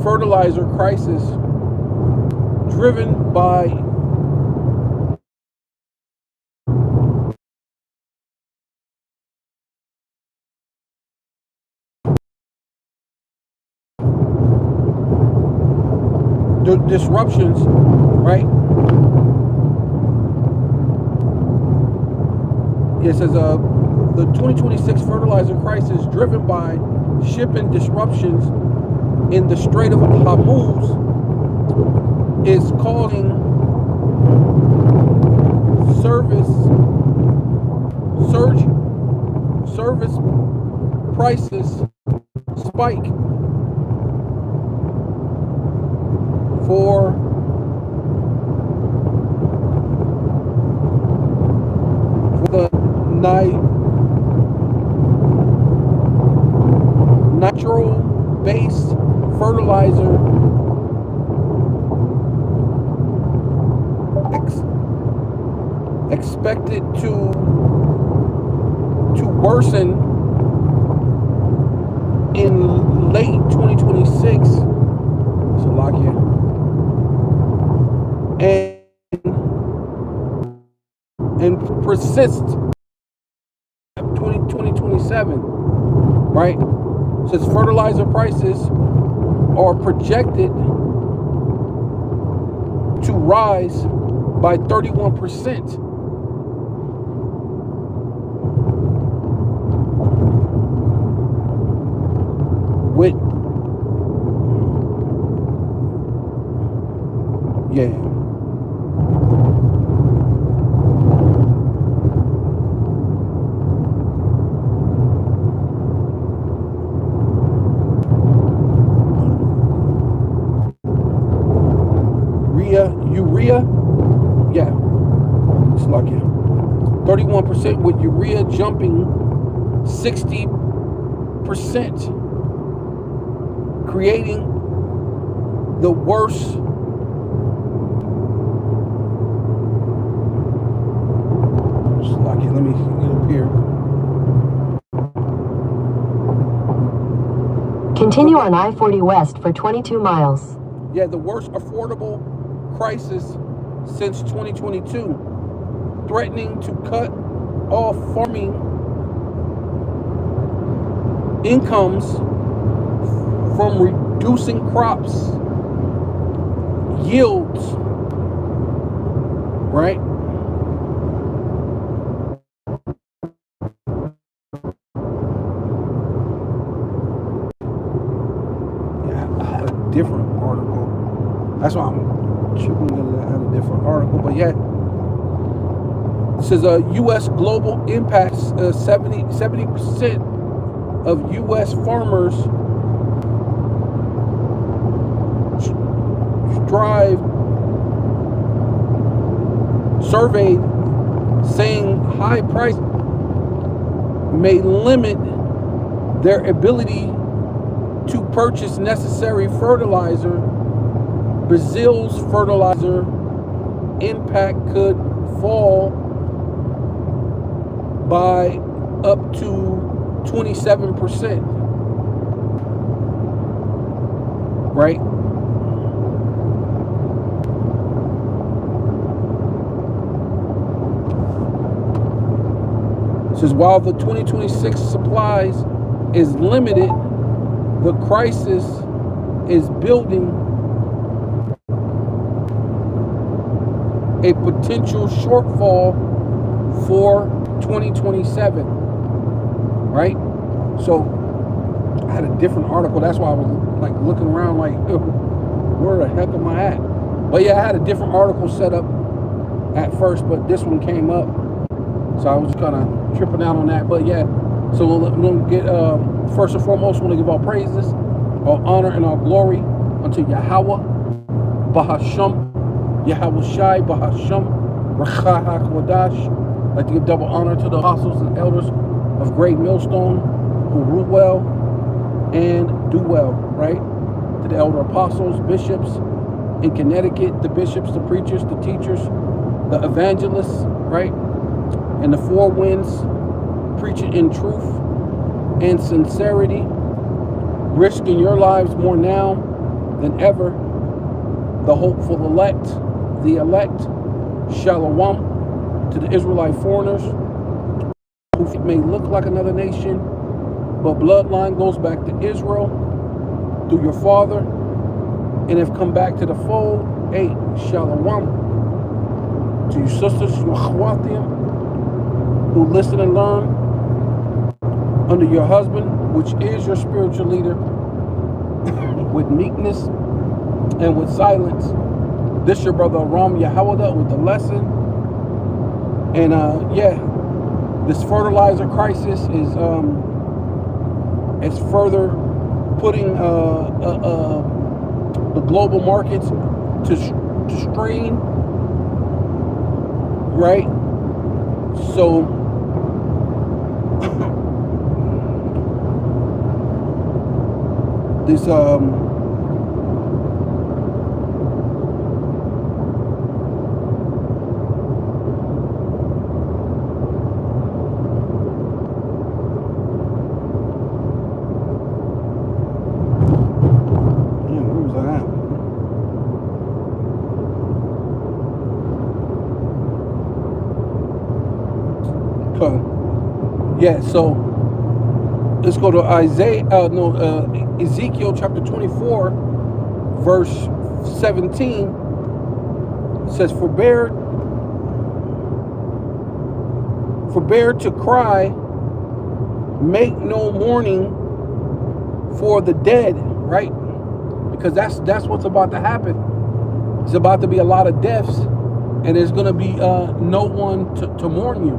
fertilizer crisis driven by the disruptions, right? It says the 2026 fertilizer crisis driven by shipping disruptions in the Strait of Hormuz is causing service prices spike for the natural-based fertilizer expected to worsen in late 2026. Slovakia. And persist 2027, right? Since fertilizer prices are projected to rise by 31%. With urea, it's like 31%, with urea jumping 60%, creating the worst let me get up here. Continue on I-40 West for 22 miles. Yeah, the worst affordable crisis since 2022, threatening to cut off farming incomes from reducing crops yields, right? Different article. That's why I'm tripping that I had a different article. But yeah, it says U.S. global impacts 70% of U.S. farmers surveyed saying high price may limit their ability to purchase necessary fertilizer. Brazil's fertilizer impact could fall by up to 27%. Right? It says while the 2026 supplies is limited, the crisis is building a potential shortfall for 2027, right? So I had a different article. That's why I was like looking around like, where the heck am I at? But yeah, I had a different article set up at first, but this one came up. So I was kind of tripping out on that. But yeah, so we're going to get, first and foremost, we want to give all praises, all honor, and all glory unto Yahweh, Bahasham, Yahweh Shai, Bahasham, Yahawadah. I'd like to give double honor to the apostles and elders of Great Millstone who rule well and do well, right? To the elder apostles, bishops in Connecticut, the bishops, the preachers, the teachers, the evangelists, right? And the four winds, preaching in truth and sincerity, risking your lives more now than ever. The hopeful elect, the elect, Shalom to the Israelite foreigners who may look like another nation, but bloodline goes back to Israel through your father, and have come back to the fold. Hey, Shalom to your sisters, your Achawatim, who listen and learn under your husband, which is your spiritual leader, with meekness and with silence. This your brother Aram Yahawadah with the lesson. And yeah, this fertilizer crisis is further putting the global markets to strain, right? So this where was I at? Okay. Yeah, so let's go to Ezekiel chapter 24, verse 17. It says, forbear to cry, make no mourning for the dead, right? Because that's what's about to happen. It's about to be a lot of deaths, and there's going to be no one to mourn you,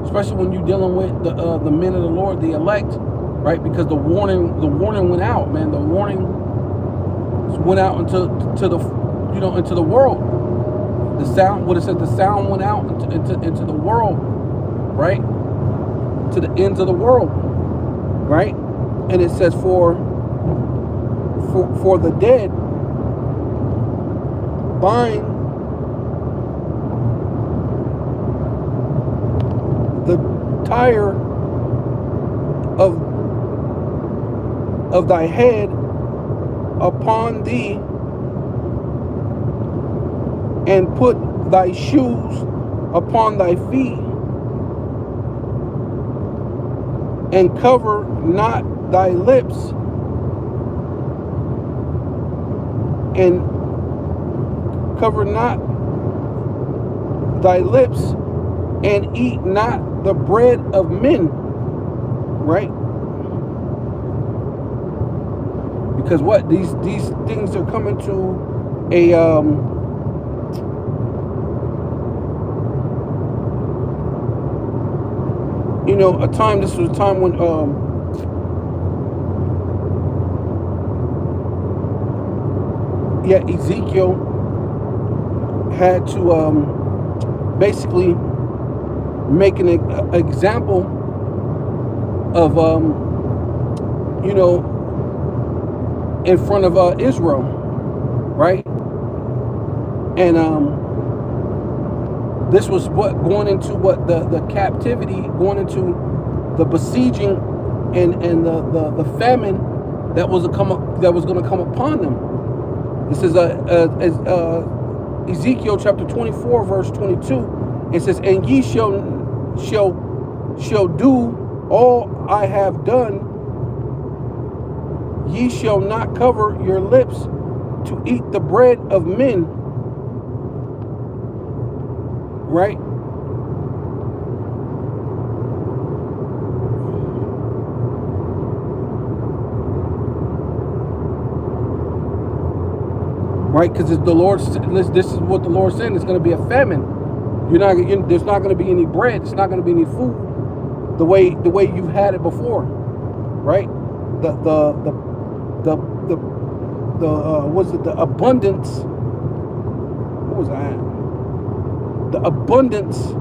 especially when you're dealing with the men of the Lord, the elect, right? Because the warning went out, man. The warning went out into the world. The sound, what it says, the sound went out into the world, right? To the ends of the world, right? And it says for the dead, bind the tire of thy head upon thee, and put thy shoes upon thy feet, and cover not thy lips, and cover not thy lips, and eat not the bread of men, right? Because what these things are coming to a a time. This was a time when Ezekiel had to basically make an example of in front of Israel, right? And this was going into the captivity, going into the besieging and the famine that was going to come upon them. This is Ezekiel chapter 24, verse 22. It says, and ye shall do all I have done. Ye shall not cover your lips to eat the bread of men. Right? Right? Because the Lord, this is what the Lord's saying. It's going to be a famine. There's not going to be any bread. It's not going to be any food the way you've had it before, right? The abundance. What was that? The abundance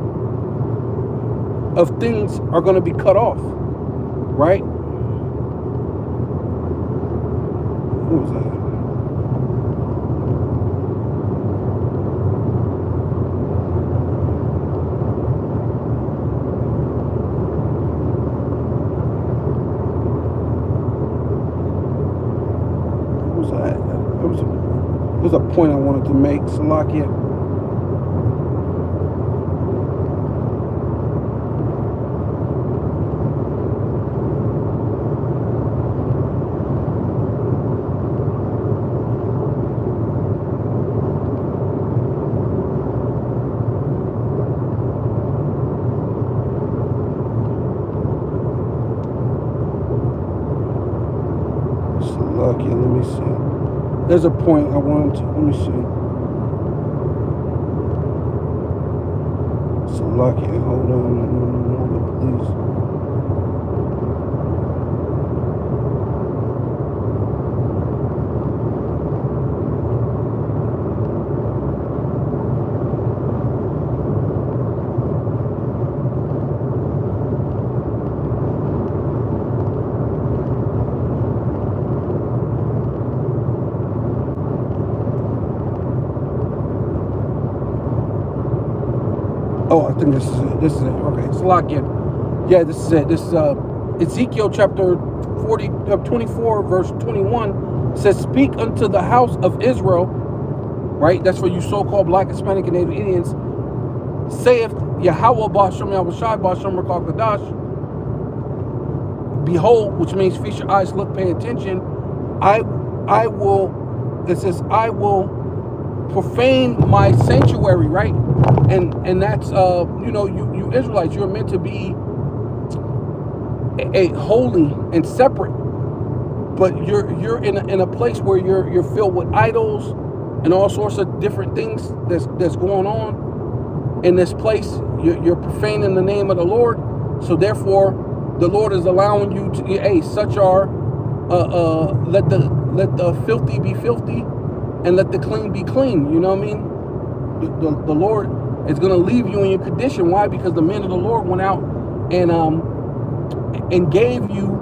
of things are going to be cut off, right? What was that? What was that? There's a point I wanted to make, Salakia. Salakia, let me see. There's a point I wanted to, let me see. Salakia, hold on, please. Oh, I think this is it. This is it. Okay, Salakia. Yeah, this is it. This is Ezekiel chapter 24, verse 21. It says, "Speak unto the house of Israel," right? That's for you so-called Black, Hispanic, and Native Indians. "Saith Yahawadah, Shem Yahawadah, Shem Kadash. Behold," which means feast your eyes, look, pay attention. I will. It says, "I will profane my sanctuary," right? And that's you Israelites, you're meant to be a holy and separate, but you're in a place where you're filled with idols and all sorts of different things that's going on in this place. You're profaning the name of the Lord, so therefore the Lord is allowing you to, hey, such are let the filthy be filthy and let the clean be clean. You know what I mean? The Lord is going to leave you in your condition. Why? Because the men of the Lord went out and gave you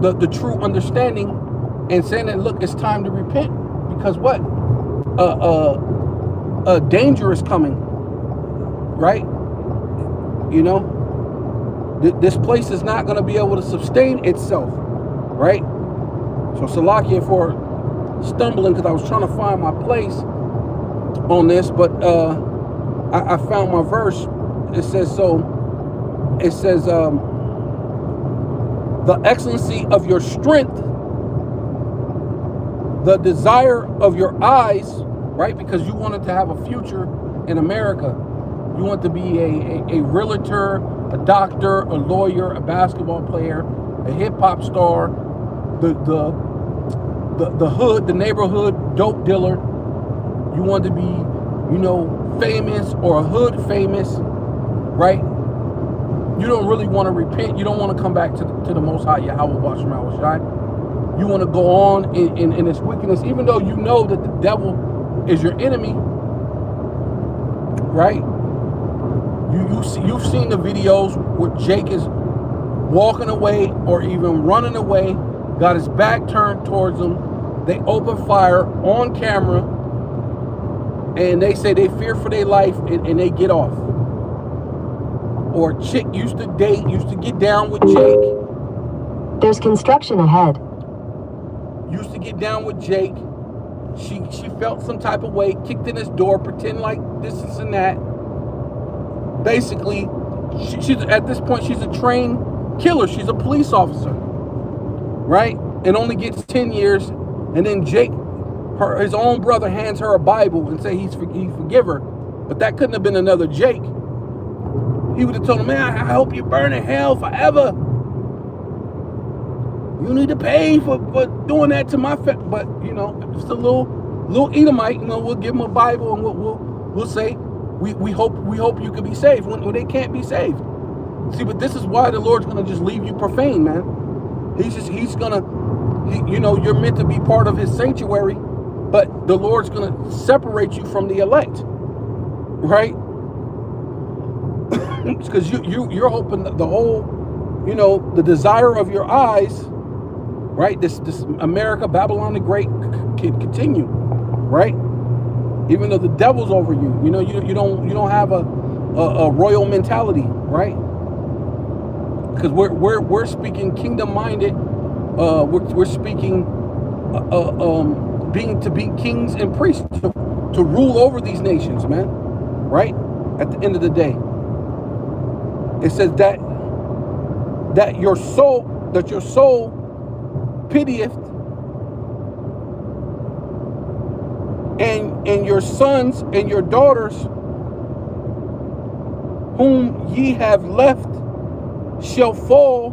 the true understanding and saying that, look, it's time to repent, because what? Danger is coming, right? You know, this place is not going to be able to sustain itself, right? So Salakia for stumbling, because I was trying to find my place on this, but I found my verse. It says the excellency of your strength, the desire of your eyes, right? Because you wanted to have a future in America. You want to be a realtor, a doctor, a lawyer, a basketball player, a hip-hop star, the hood, the neighborhood dope dealer. You want to be, famous or a hood famous, right? You don't really want to repent. You don't want to come back to the Most High Yahweh Shai. You want to go on in this wickedness, even though you know that the devil is your enemy, right? You've seen the videos where Jake is walking away or even running away, got his back turned towards them. They open fire on camera, and they say they fear for their life, and they get off. Or a chick used to get down with Jake. There's construction ahead. Used to get down with Jake. She felt some type of way, kicked in his door, pretend like this and that. Basically, she's at this point, she's a trained killer. She's a police officer, right? And only gets 10 years. And then Jake, his own brother, hands her a Bible and say he forgive her. But that couldn't have been another Jake. He would have told him, man, I hope you burn in hell forever. You need to pay for doing that to my But, just a little Edomite, we'll give him a Bible and we'll say, we hope you can be saved when they can't be saved. See, but this is why the Lord's going to just leave you profane, man. He's going to, you're meant to be part of his sanctuary, but the Lord's going to separate you from the elect, right? Because you're hoping that the whole, the desire of your eyes, right? This America, Babylon the Great can continue, right? Even though the devil's over you, you don't have a royal mentality, right? Because we're speaking kingdom minded, we're speaking to be kings and priests, to rule over these nations, man. Right? At the end of the day, it says that your soul pitieth, and your sons and your daughters whom ye have left shall fall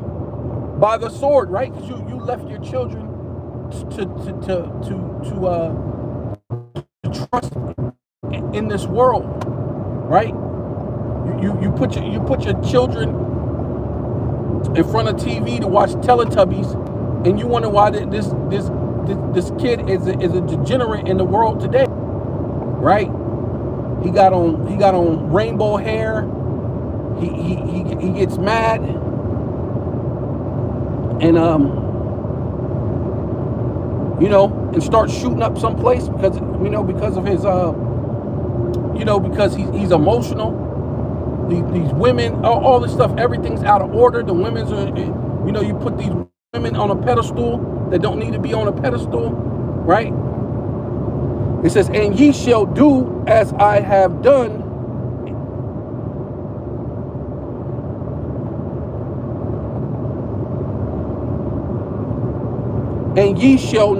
by the sword. Right? Because you left your children to trust in this world, right? You put your children in front of TV to watch Teletubbies, and you wonder why this kid is a degenerate in the world today, right? He got on rainbow hair. He gets mad, and and starts shooting up someplace because of his because he's emotional. These women, all this stuff, everything's out of order. The women's are, you put these women on a pedestal that don't need to be on a pedestal, right? It says, and ye shall do as I have done. And ye shall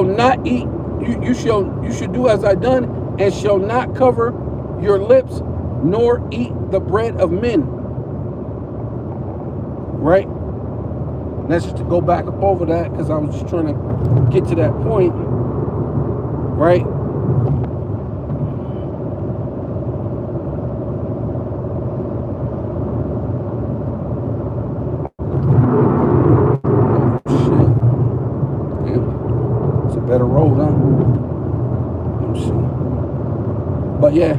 not eat. You should do as I done, and shall not cover your lips, nor eat the bread of men. Right? That's just to go back up over that, because I was just trying to get to that point. Right? Better road, huh? Let me see. But yeah.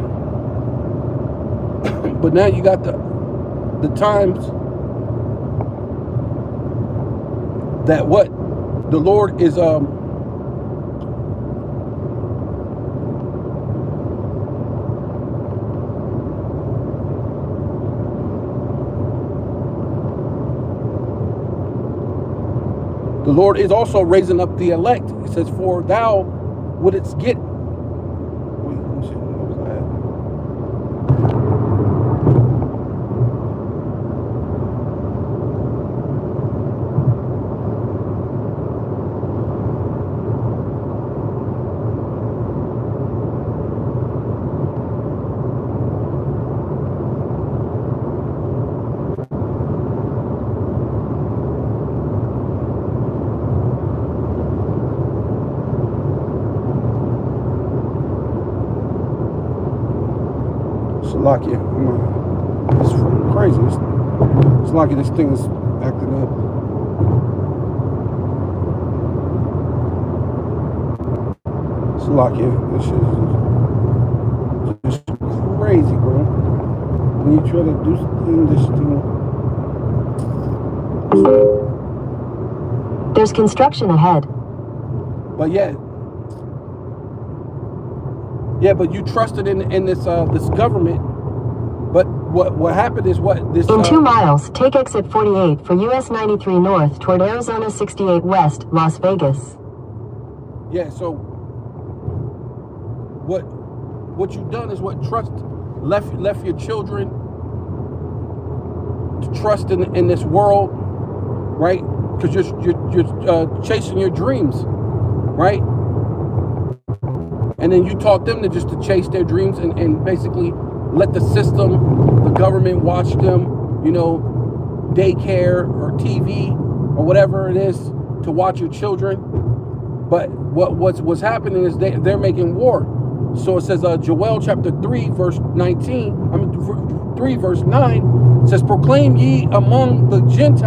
But now you got the times that what the Lord is the Lord is also raising up the elect. It says, for thou wouldst get. Wait, let me see. What was Lucky, it's crazy. It's lucky this thing is acting up. It's lucky. This shit is just crazy, bro. When you try to do this thing. There's construction ahead. But but you trusted in this this government. But what happened is In 2 miles, take exit 48 for US 93 North toward Arizona 68 West, Las Vegas. Yeah, so what you've done is left your children to trust in this world, right? Because you're chasing your dreams, right? And then you taught them to chase their dreams and basically let the system, the government watch them, daycare or TV or whatever it is to watch your children. But what's happening is they're making war. So it says Joel chapter 3 verse 19, 3 verse 9 says, proclaim ye among the Gentiles